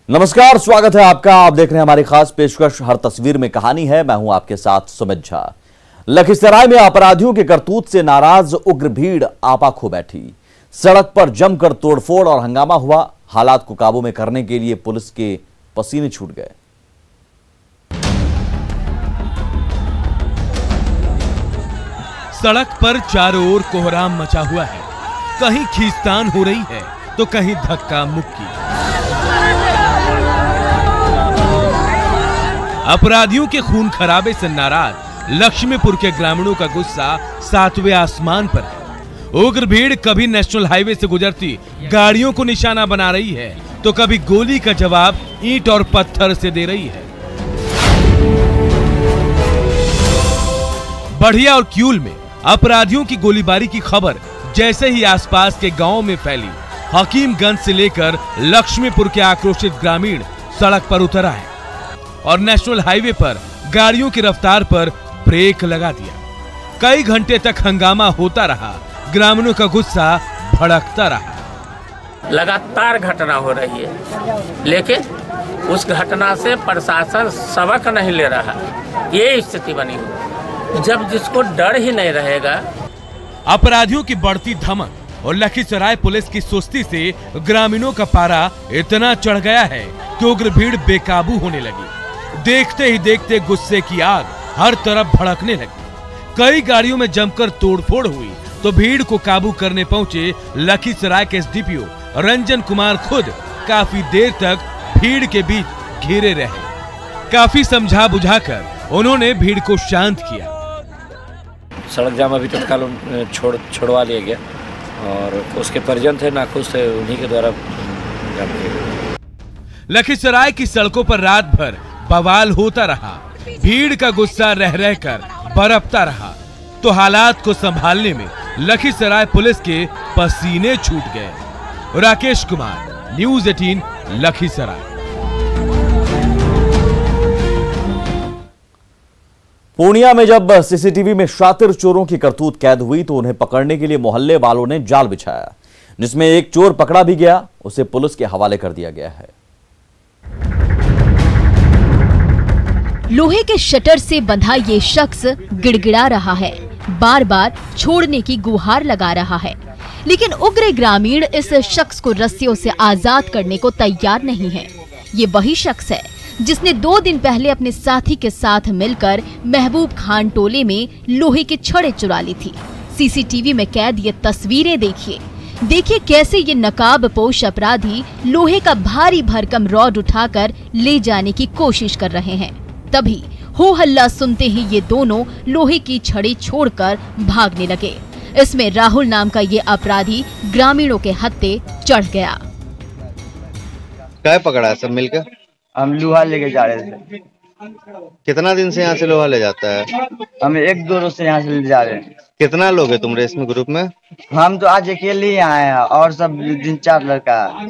नमस्कार, स्वागत है आपका। आप देख रहे हैं हमारी खास पेशकश हर तस्वीर में कहानी है। मैं हूं आपके साथ सुमित झा। लखीसराय में अपराधियों के करतूत से नाराज उग्र भीड़ आपा खो बैठी। सड़क पर जमकर तोड़फोड़ और हंगामा हुआ। हालात को काबू में करने के लिए पुलिस के पसीने छूट गए। सड़क पर चारों ओर कोहराम मचा हुआ है। कहीं खींचतान हो रही है तो कहीं धक्का मुक्की। अपराधियों के खून खराबे से नाराज लक्ष्मीपुर के ग्रामीणों का गुस्सा सातवें आसमान पर है। उग्र भीड़ कभी नेशनल हाईवे से गुजरती गाड़ियों को निशाना बना रही है तो कभी गोली का जवाब ईंट और पत्थर से दे रही है। बढ़िया और क्यूल में अपराधियों की गोलीबारी की खबर जैसे ही आसपास के गांवों में फैली, हकीमगंज से लेकर लक्ष्मीपुर के आक्रोशित ग्रामीण सड़क पर उतर आए और नेशनल हाईवे पर गाड़ियों की रफ्तार पर ब्रेक लगा दिया। कई घंटे तक हंगामा होता रहा। ग्रामीणों का गुस्सा भड़कता रहा। लगातार घटना हो रही है, लेकिन उस घटना से प्रशासन सबक नहीं ले रहा। ये स्थिति बनी हुई। जब जिसको डर ही नहीं रहेगा। अपराधियों की बढ़ती धमक और लखीसराय पुलिस की सुस्ती से ग्रामीणों का पारा इतना चढ़ गया है कि उग्र भीड़ बेकाबू होने लगी। देखते ही देखते गुस्से की आग हर तरफ भड़कने लगी। कई गाड़ियों में जमकर तोड़फोड़ हुई तो भीड़ को काबू करने पहुंचे लखीसराय के एसडीपीओ रंजन कुमार खुद काफी देर तक भीड़ के बीच घिरे रहे। काफी समझा बुझाकर उन्होंने भीड़ को शांत किया। सड़क जाम अभी तत्काल छोड़वा लिया गया और उसके परिजन थे नाखुश थे, उन्हीं के द्वारा जाम किया गया। लखीसराय की सड़कों पर रात भर बवाल होता रहा। भीड़ का गुस्सा रह रहकर बरपता रहा तो हालात को संभालने में लखीसराय पुलिस के पसीने छूट गए। राकेश कुमार, न्यूज़ 18, लखीसराय। पूर्णिया में जब सीसीटीवी में शातिर चोरों की करतूत कैद हुई तो उन्हें पकड़ने के लिए मोहल्ले वालों ने जाल बिछाया, जिसमें एक चोर पकड़ा भी गया। उसे पुलिस के हवाले कर दिया गया है। लोहे के शटर से बंधा ये शख्स गिड़गिड़ा रहा है, बार बार छोड़ने की गुहार लगा रहा है, लेकिन उग्र ग्रामीण इस शख्स को रस्सियों से आजाद करने को तैयार नहीं है। ये वही शख्स है जिसने 2 दिन पहले अपने साथी के साथ मिलकर महबूब खान टोले में लोहे की छड़ें चुरा ली थी। सीसीटीवी में कैद ये तस्वीरें देखिए कैसे ये नकाबपोश अपराधी लोहे का भारी भरकम रॉड उठाकर ले जाने की कोशिश कर रहे हैं। तभी हो हल्ला सुनते ही ये दोनों लोहे की छड़ी छोड़कर भागने लगे। इसमें राहुल नाम का ये अपराधी ग्रामीणों के हत्थे चढ़ गया। क्या पकड़ा सब मिलकर? हम लोहा लेके जा रहे थे। कितना दिन से यहाँ से लोहा ले जाता है? हम 1-2 रोज से यहाँ से ले जा रहे हैं। कितना लोग है तुम रेस में ग्रुप में? हम तो आज अकेले ही आए हैं और सब 3-4 लड़का।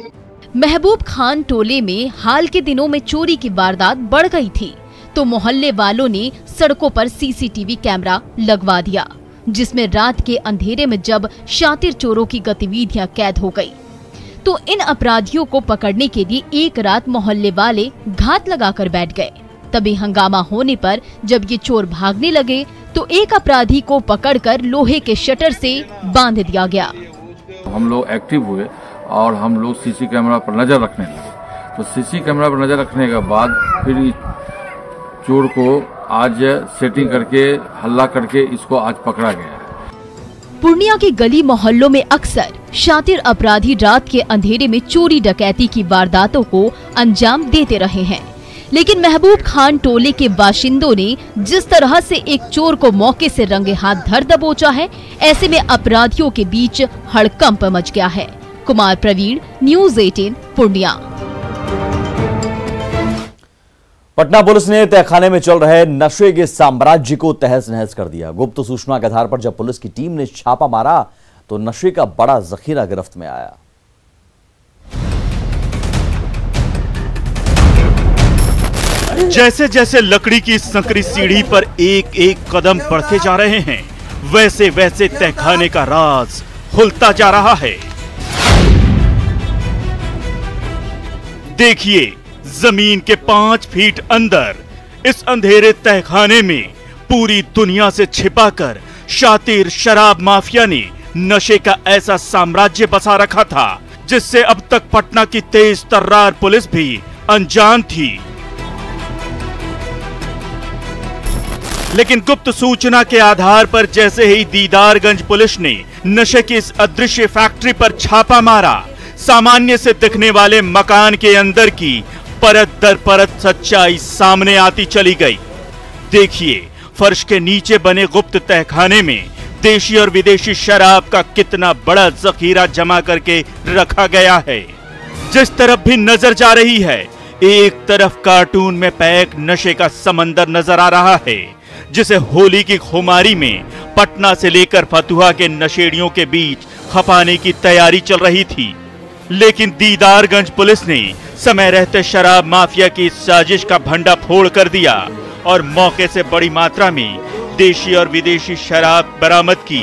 महबूब खान टोले में हाल के दिनों में चोरी की वारदात बढ़ गई थी तो मोहल्ले वालों ने सड़कों पर सीसीटीवी कैमरा लगवा दिया, जिसमें रात के अंधेरे में जब शातिर चोरों की गतिविधियां कैद हो गई तो इन अपराधियों को पकड़ने के लिए एक रात मोहल्ले वाले घात लगाकर बैठ गए। तभी हंगामा होने पर जब ये चोर भागने लगे तो एक अपराधी को पकड़कर लोहे के शटर से बांध दिया गया। हम लोग एक्टिव हुए और हम लोग सीसी कैमरा पर नजर रखने लगे। तो सीसी कैमरा पर नजर रखने के बाद फिर चोर को आज सेटिंग करके हल्ला करके इसको आज पकड़ा गया है। पूर्णिया के गली मोहल्लों में अक्सर शातिर अपराधी रात के अंधेरे में चोरी डकैती की वारदातों को अंजाम देते रहे हैं, लेकिन महबूब खान टोले के बाशिंदों ने जिस तरह से एक चोर को मौके से रंगे हाथ धर दबोचा है, ऐसे में अपराधियों के बीच हड़कंप मच गया है। कुमार प्रवीण, न्यूज़ 18, पूर्णिया। पटना पुलिस ने तहखाने में चल रहे नशे के साम्राज्य को तहस नहस कर दिया। गुप्त सूचना के आधार पर जब पुलिस की टीम ने छापा मारा तो नशे का बड़ा जखीरा गिरफ्त में आया। जैसे जैसे लकड़ी की संकरी सीढ़ी पर एक एक कदम बढ़ते जा रहे हैं, वैसे वैसे तहखाने का राज खुलता जा रहा है। देखिए जमीन के 5 फीट अंदर इस अंधेरे तहखाने में पूरी दुनिया से छिपाकर शातिर शराब माफिया ने नशे का ऐसा साम्राज्य बसा रखा था जिससे अब तक पटना की तेज तर्रार पुलिस भी अनजान थी। लेकिन गुप्त सूचना के आधार पर जैसे ही दीदारगंज पुलिस ने नशे की इस अदृश्य फैक्ट्री पर छापा मारा, सामान्य से दिखने वाले मकान के अंदर की परत दर परत सच्चाई सामने आती चली गई। देखिए, फर्श के नीचे बने गुप्त तहखाने में देशी और विदेशी शराब का कितना बड़ा जखीरा जमा करके रखा गया है। जिस तरफ भी नजर जा रही है, एक तरफ कार्टून में पैक नशे का समंदर नजर आ रहा है, जिसे होली की खुमारी में पटना से लेकर फतुहा के नशेड़ियों के बीच खपाने की तैयारी चल रही थी। लेकिन दीदारगंज पुलिस ने समय रहते शराब माफिया की साजिश का भंडा फोड़ कर दिया और मौके से बड़ी मात्रा में देशी और विदेशी शराब बरामद की।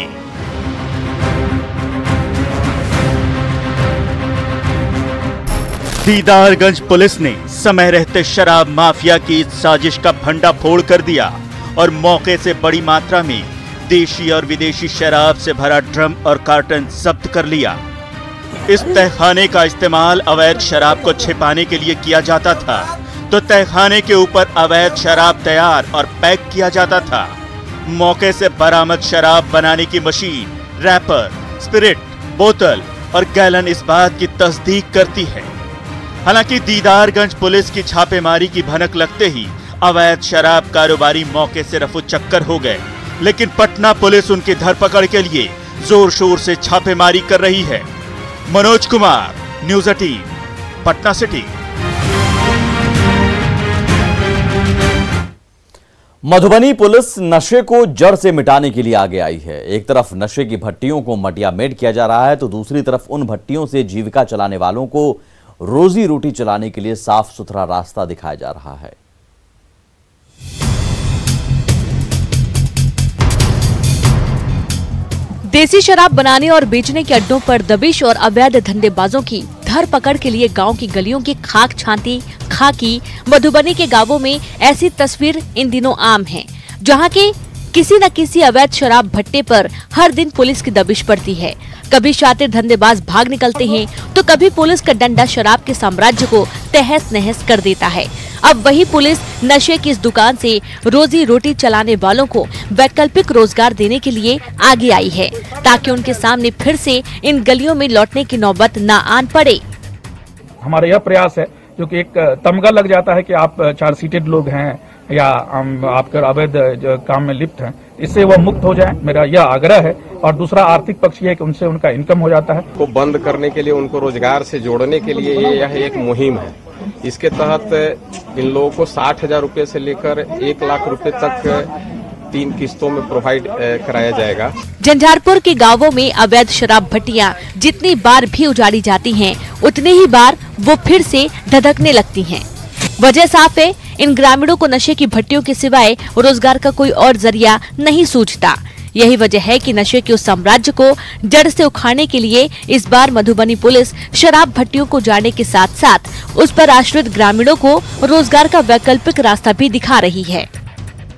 दीदारगंज पुलिस ने समय रहते शराब माफिया की साजिश का भंडा फोड़ कर दिया और मौके से बड़ी मात्रा में देशी और विदेशी शराब से भरा ड्रम और कार्टन जब्त कर लिया। इस तहखाने का इस्तेमाल अवैध शराब को छिपाने के लिए किया जाता था, तो तहखाने के ऊपर अवैध शराब तैयार और पैक किया जाता था। मौके से बरामद शराब बनाने की मशीन, रैपर, स्पिरिट, बोतल और गैलन इस बात की तस्दीक करती है। हालांकि दीदारगंज पुलिस की छापेमारी की भनक लगते ही अवैध शराब कारोबारी मौके से रफू चक्कर हो गए, लेकिन पटना पुलिस उनकी धरपकड़ के लिए जोर शोर से छापेमारी कर रही है। Manoj Kumar, news 18, Patna city. Madhubani police नशे को जड़ से मिटाने के लिए आगे आई है। एक तरफ नशे की भट्टियों को मटियामेट किया जा रहा है, तो दूसरी तरफ उन भट्टियों से जीविका चलाने वालों को रोजी रोटी चलाने के लिए साफ सुथरा रास्ता दिखाया जा रहा है। देसी शराब बनाने और बेचने के अड्डों पर दबिश और अवैध धंधेबाजों की धरपकड़ के लिए गांव की गलियों की खाक छानती खाकी मधुबनी के गांवों में ऐसी तस्वीर इन दिनों आम है, जहां के किसी न किसी अवैध शराब भट्टे पर हर दिन पुलिस की दबिश पड़ती है। कभी शातिर धंधेबाज भाग निकलते हैं, तो कभी पुलिस का डंडा शराब के साम्राज्य को तहस नहस कर देता है। अब वही पुलिस नशे की इस दुकान से रोजी रोटी चलाने वालों को वैकल्पिक रोजगार देने के लिए आगे आई है, ताकि उनके सामने फिर से इन गलियों में लौटने की नौबत न आन पड़े। हमारा यह प्रयास है, जो कि एक तमगा लग जाता है कि आप चार्ज शीटेड लोग हैं या आपके अवैध काम में लिप्त हैं, इससे वह मुक्त हो जाए, मेरा यह आग्रह है। और दूसरा आर्थिक पक्ष ये है कि उनसे उनका इनकम हो जाता है। को बंद करने के लिए, उनको रोजगार से जोड़ने के लिए यह एक मुहिम है। इसके तहत इन लोगों को 60,000 रुपए से लेकर 1 लाख रुपए तक 3 किस्तों में प्रोवाइड कराया जाएगा। झंझारपुर के गांवों में अवैध शराब भट्टियां जितनी बार भी उजाड़ी जाती हैं, उतनी ही बार वो फिर से धधकने लगती हैं। वजह साफ है, इन ग्रामीणों को नशे की भट्टियों के सिवाय रोजगार का कोई और जरिया नहीं सूझता। यही वजह है कि नशे के उस साम्राज्य को जड़ से उखाड़ने के लिए इस बार मधुबनी पुलिस शराब भट्टियों को उजाड़ने के साथ साथ उस पर आश्रित ग्रामीणों को रोजगार का वैकल्पिक रास्ता भी दिखा रही है।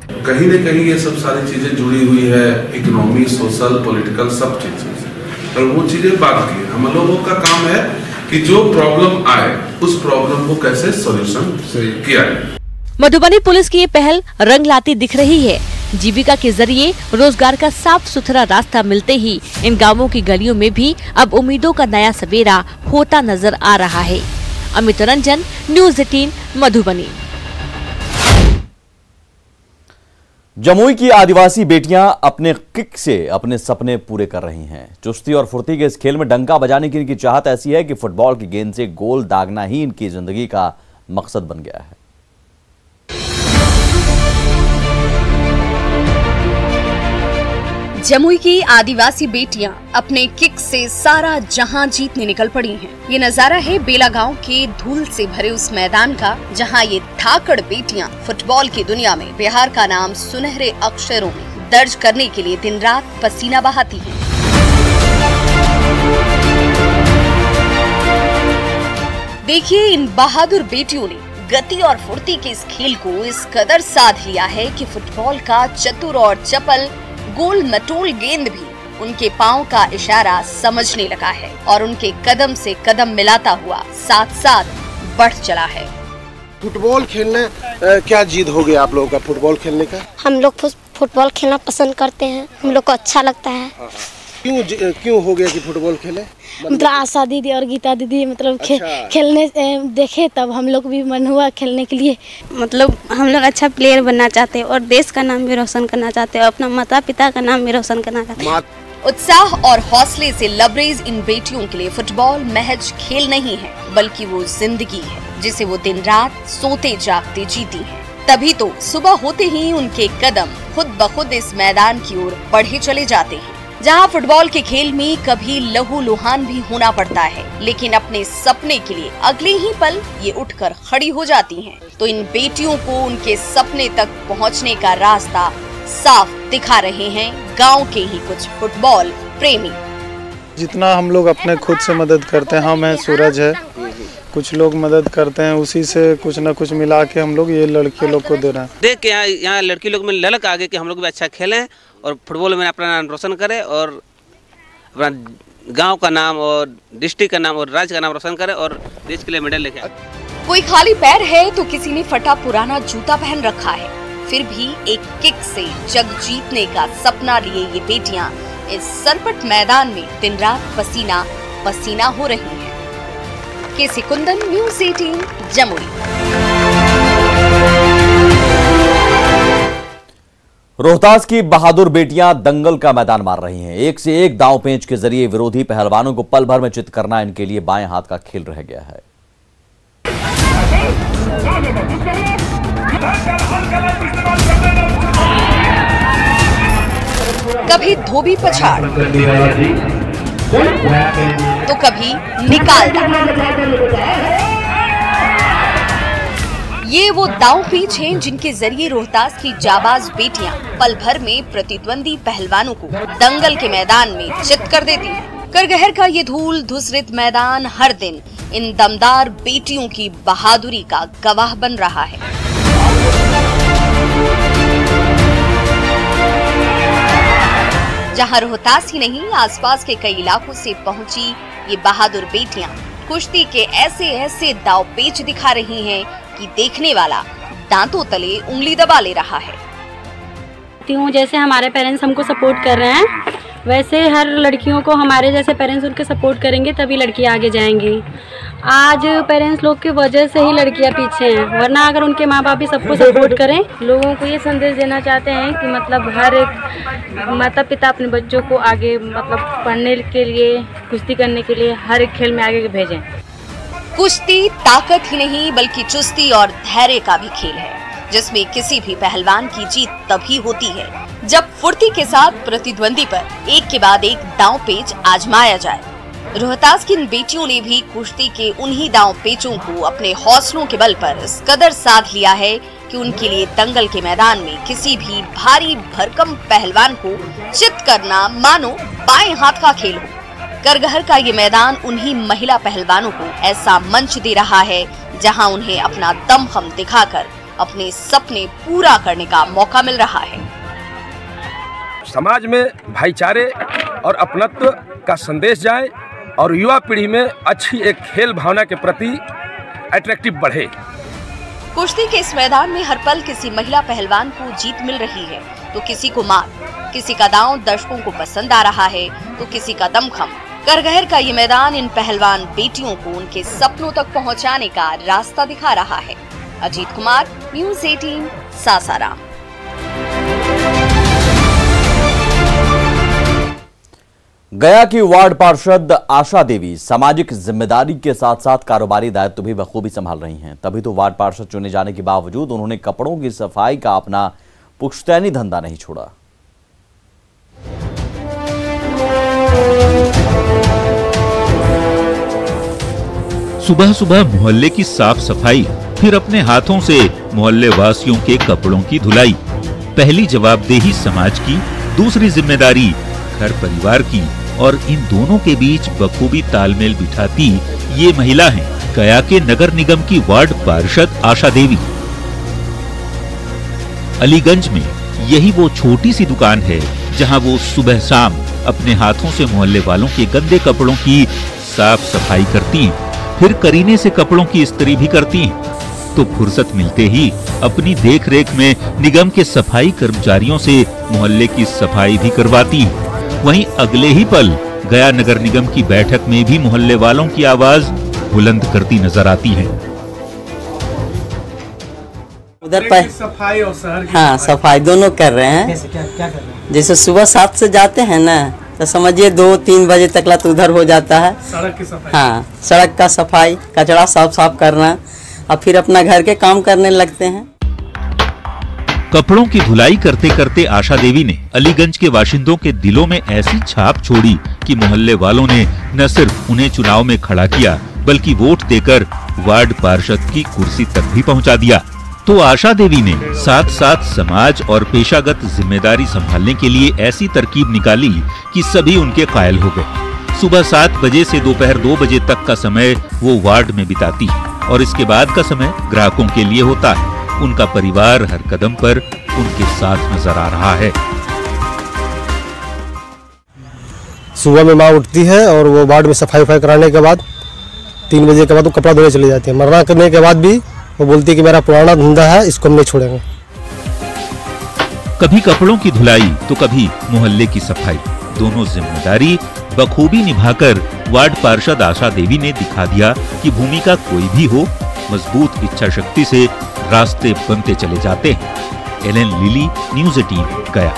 कहीं न कहीं ये सब सारी चीजें जुड़ी हुई है, इकोनॉमी, सोशल, पॉलिटिकल, सब चीजें से। और वो चीजें बात की, हम लोगों का काम है कि जो प्रॉब्लम आए उस प्रॉब्लम को कैसे सॉल्यूशन किया जाए। मधुबनी पुलिस की ये पहल रंग लाती दिख रही है। जीविका के जरिए रोजगार का साफ सुथरा रास्ता मिलते ही इन गांवों की गलियों में भी अब उम्मीदों का नया सवेरा होता नजर आ रहा है। अमित रंजन, न्यूज़ 18, मधुबनी। जमुई की आदिवासी बेटियां अपने किक से अपने सपने पूरे कर रही हैं। चुस्ती और फुर्ती के इस खेल में डंका बजाने की इनकी चाहत ऐसी है कि फुटबॉल की गेंद से गोल दागना ही इनकी जिंदगी का मकसद बन गया है। जमुई की आदिवासी बेटियां अपने किक से सारा जहां जीतने निकल पड़ी हैं। ये नजारा है बेला गांव के धूल से भरे उस मैदान का, जहां ये धाकड़ बेटियां फुटबॉल की दुनिया में बिहार का नाम सुनहरे अक्षरों में दर्ज करने के लिए दिन रात पसीना बहाती हैं। देखिए, इन बहादुर बेटियों ने गति और फुर्ती के इस खेल को इस कदर साध लिया है कि फुटबॉल का चतुर और चपल गोल मटोल गेंद भी उनके पांव का इशारा समझने लगा है और उनके कदम से कदम मिलाता हुआ साथ साथ बढ़ चला है। फुटबॉल खेलने क्या जिद हो गया आप लोगों का फुटबॉल खेलने का? हम लोग फुटबॉल खेलना पसंद करते हैं, हम लोग को अच्छा लगता है। क्यों हो गया कि फुटबॉल खेले? मतलब आशा दीदी और गीता दीदी मतलब खेलने देखे तब हम लोग भी मन हुआ खेलने के लिए। मतलब हम लोग अच्छा प्लेयर बनना चाहते हैं और देश का नाम भी रोशन करना चाहते हैं, अपना माता पिता का नाम भी रोशन करना चाहते हैं। उत्साह और हौसले से लबरेज इन बेटियों के लिए फुटबॉल महज खेल नहीं है, बल्कि वो जिंदगी है जिसे वो दिन रात सोते जागते जीती हैं। तभी तो सुबह होते ही उनके कदम खुद ब खुद इस मैदान की ओर बढ़े चले जाते हैं, जहां फुटबॉल के खेल में कभी लहू लुहान भी होना पड़ता है, लेकिन अपने सपने के लिए अगले ही पल ये उठकर खड़ी हो जाती हैं। तो इन बेटियों को उनके सपने तक पहुंचने का रास्ता साफ दिखा रहे हैं गांव के ही कुछ फुटबॉल प्रेमी। जितना हम लोग अपने खुद से मदद करते हैं, हम हैं सूरज है, कुछ लोग मदद करते हैं, उसी से कुछ न कुछ मिला के हम लोग ये लड़के लोग को दे रहे हैं। देख के यहाँ लड़की लोग में ललक आ गई कि हम लोग भी अच्छा खेलें और फुटबॉल में अपना नाम रोशन करें और अपना गांव का नाम और डिस्ट्रिक्ट का नाम और राज्य का नाम रोशन करें और देश के लिए मेडल लेके आए। कोई खाली पैर है तो किसी ने फटा पुराना जूता पहन रखा है, फिर भी एक किक से जग जीतने का सपना लिए ये बेटियां इस सरपट मैदान में दिन रात पसीना पसीना हो रही हैं। केसी कुंदन, न्यूज़ 18, जमुई। रोहतास की बहादुर बेटियां दंगल का मैदान मार रही हैं। एक से एक दांव पेंच के जरिए विरोधी पहलवानों को पल भर में चित करना इनके लिए बाएं हाथ का खेल रह गया है। कभी धोबी पछाड़ तो कभी निकाल ये वो दांव पेच हैं जिनके जरिए रोहतास की जाबाज बेटियां पल भर में प्रतिद्वंदी पहलवानों को दंगल के मैदान में चित कर देती हैं। करगहर का ये धूल धुसरित मैदान हर दिन इन दमदार बेटियों की बहादुरी का गवाह बन रहा है। जहां रोहतास ही नहीं, आसपास के कई इलाकों से पहुंची ये बहादुर बेटियां कुश्ती के ऐसे ऐसे दाव पेच दिखा रही हैं कि देखने वाला दांतों तले उंगली दबा ले रहा है। जैसे हमारे पेरेंट्स हमको सपोर्ट कर रहे हैं, वैसे हर लड़कियों को हमारे जैसे पेरेंट्स उनके सपोर्ट करेंगे तभी लड़कियां आगे जाएंगी। आज पेरेंट्स लोग की वजह से ही लड़कियां पीछे हैं, वरना अगर उनके माँ बाप भी सबको सपोर्ट करें। लोगों को ये संदेश देना चाहते हैं कि मतलब हर एक माता पिता अपने बच्चों को आगे मतलब पढ़ने के लिए, कुश्ती करने के लिए हर एक खेल में आगे भेजें। कुश्ती ताकत ही नहीं बल्कि चुस्ती और धैर्य का भी खेल है, जिसमें किसी भी पहलवान की जीत तभी होती है जब फुर्ती के साथ प्रतिद्वंदी पर एक के बाद एक दांव पेच आजमाया जाए। रोहतास की इन बेटियों ने भी कुश्ती के उन्हीं दांव पेचों को अपने हौसलों के बल पर इस कदर साध लिया है कि उनके लिए दंगल के मैदान में किसी भी भारी भरकम पहलवान को चित करना मानो बाएं हाथ का खेल हो। करगहर का ये मैदान उन्हीं महिला पहलवानों को ऐसा मंच दे रहा है जहां उन्हें अपना दमखम दिखाकर अपने सपने पूरा करने का मौका मिल रहा है। समाज में भाईचारे और अपनत्व का संदेश जाए और युवा पीढ़ी में अच्छी एक खेल भावना के प्रति अट्रैक्टिव बढ़े। कुश्ती के इस मैदान में हर पल किसी महिला पहलवान को जीत मिल रही है तो किसी को मात, किसी का दांव दर्शकों को पसंद आ रहा है तो किसी का दमखम। करगहर का ये मैदान इन पहलवान बेटियों को उनके सपनों तक पहुंचाने का रास्ता दिखा रहा है। अजीत कुमार, न्यूज़ 18, सासाराम। गया की वार्ड पार्षद आशा देवी सामाजिक जिम्मेदारी के साथ साथ कारोबारी दायित्व भी बखूबी संभाल रही हैं। तभी तो वार्ड पार्षद चुने जाने के बावजूद उन्होंने कपड़ों की सफाई का अपना पुश्तैनी धंधा नहीं छोड़ा। सुबह सुबह मोहल्ले की साफ सफाई, फिर अपने हाथों से मोहल्ले वासियों के कपड़ों की धुलाई। पहली जवाबदेही समाज की, दूसरी जिम्मेदारी घर परिवार की, और इन दोनों के बीच बखूबी तालमेल बिठाती ये महिला हैं गया के नगर निगम की वार्ड पार्षद आशा देवी। अलीगंज में यही वो छोटी सी दुकान है जहां वो सुबह शाम अपने हाथों से मोहल्ले वालों के गंदे कपड़ों की साफ सफाई करती हैं, फिर करीने से कपड़ों की इस्त्री भी करती हैं। तो फुर्सत मिलते ही अपनी देखरेख में निगम के सफाई कर्मचारियों से मोहल्ले की सफाई भी करवाती हैं। वहीं अगले ही पल गया नगर निगम की बैठक में भी मोहल्ले वालों की आवाज बुलंद करती नजर आती हैं। उधर पर सफाई और शहर की सफाई दोनों कर रहे हैं। क्या कर रहे हैं? जैसे सुबह 7 से जाते हैं ना, तो समझिए 2-3 बजे तक ला तो उधर हो जाता है सड़क की सफाई। हाँ, सड़क का सफाई, कचरा साफ करना, और फिर अपना घर के काम करने लगते हैं। कपड़ों की धुलाई करते करते आशा देवी ने अलीगंज के बाशिंदों के दिलों में ऐसी छाप छोड़ी कि मोहल्ले वालों ने न सिर्फ उन्हें चुनाव में खड़ा किया, बल्कि वोट देकर वार्ड पार्षद की कुर्सी तक भी पहुंचा दिया। तो आशा देवी ने साथ साथ समाज और पेशागत जिम्मेदारी संभालने के लिए ऐसी तरकीब निकाली कि सभी उनके कायल हो गए। सुबह 7 बजे से दोपहर 2 बजे तक का समय वो वार्ड में बिताती और इसके बाद का समय ग्राहकों के लिए होता है। उनका परिवार हर कदम पर उनके साथ नजर आ रहा है। सुबह में माँ उठती है और वो वार्ड में सफाई कराने के बाद 3 बजे के बाद वो कपड़ा धोने चली जाती है। मरना करने के बाद भी वो बोलती है कि मेरा पुराना धंधा है, इसको हम नहीं छोड़ेंगे। कभी कपड़ों की धुलाई तो कभी मोहल्ले की सफाई, दोनों जिम्मेदारी बखूबी निभाकर वार्ड पार्षद आशा देवी ने दिखा दिया कि भूमिका कोई भी हो, मजबूत इच्छा शक्ति से रास्ते बनते चले जाते हैं। एलन लिली, न्यूज़ 18 गया।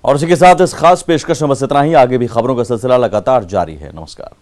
और इसी के साथ इस खास पेशकश में बस इतना ही। आगे भी खबरों का सिलसिला लगातार जारी है। नमस्कार।